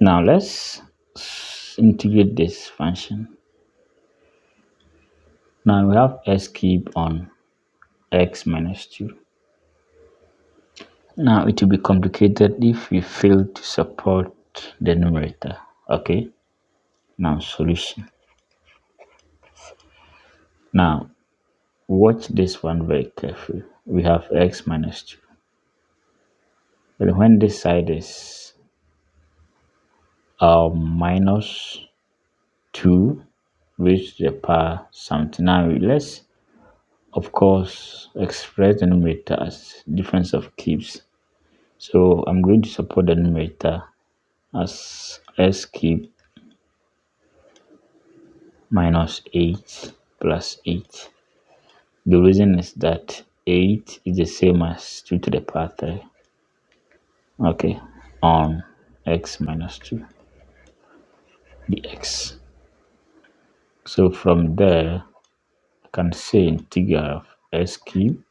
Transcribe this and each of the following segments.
Now let's integrate this function. Now we have s cubed on x minus 2. Now it will be complicated if we fail to support the numerator. Okay, now solution. Now watch this one very carefully. We have x minus 2. But when this side is minus 2 raised to the power something. Now let's of course express the numerator as difference of cubes. So I'm going to support the numerator as s cubed minus 8 plus 8. The reason is that 8 is the same as 2 to the power 3. Okay, on x minus 2 dx. So from there, I can say integral of s cubed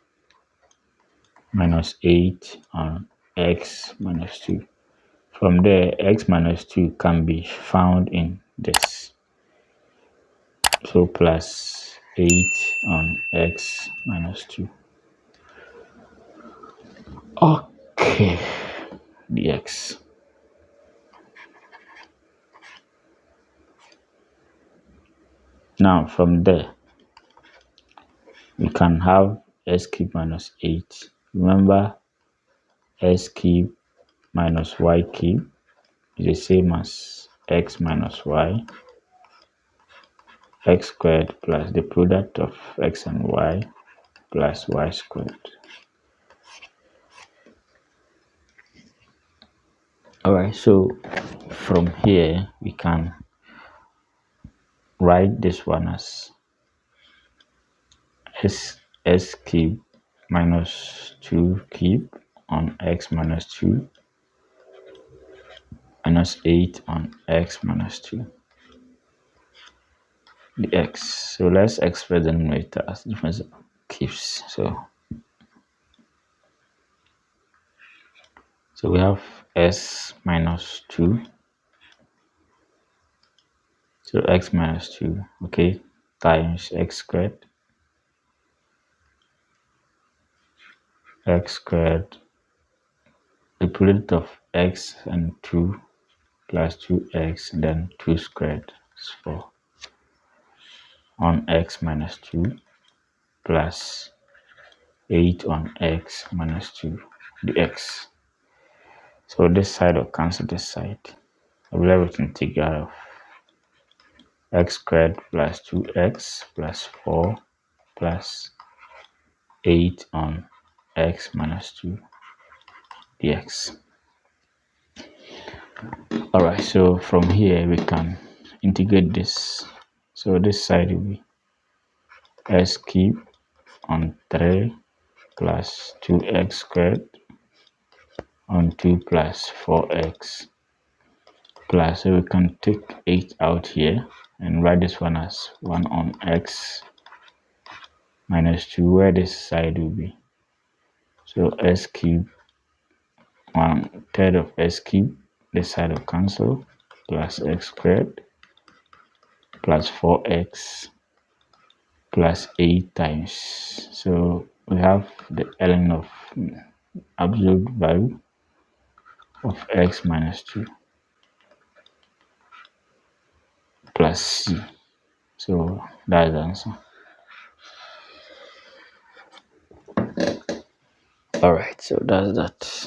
minus 8 on x minus 2. From there, x minus 2 can be found in this. So plus 8 on x minus 2. Okay, dx. Now from there, we can have s cubed minus 8. Remember, s cubed minus y cubed is the same as x minus y. X squared plus the product of x and y plus y squared. Alright, so from here we can write this one as s cubed minus 2 cubed on x minus 2 minus 8 on x minus 2 dx. So let's express the numerator as difference of cubes. So we have s minus 2. So x minus 2, okay, times x squared. X squared, the product of x and 2 plus 2x, and then 2 squared is 4 on x minus 2 plus 8 on x minus 2 dx. So this side will cancel this side. I will have it integral of x squared plus 2x plus 4 plus 8 on x minus 2 dx. Alright, so from here we can integrate this. So this side will be s cubed on 3 plus 2x squared on 2 plus 4x plus, so we can take 8 out here and write this one as 1 on x minus 2, where this side will be. So s cubed, 1/3 of s cubed, this side will cancel, plus x squared plus 4x plus 8 times. So we have the ln of absolute value of x minus 2 plus c. So that's the answer. Alright, so that's that.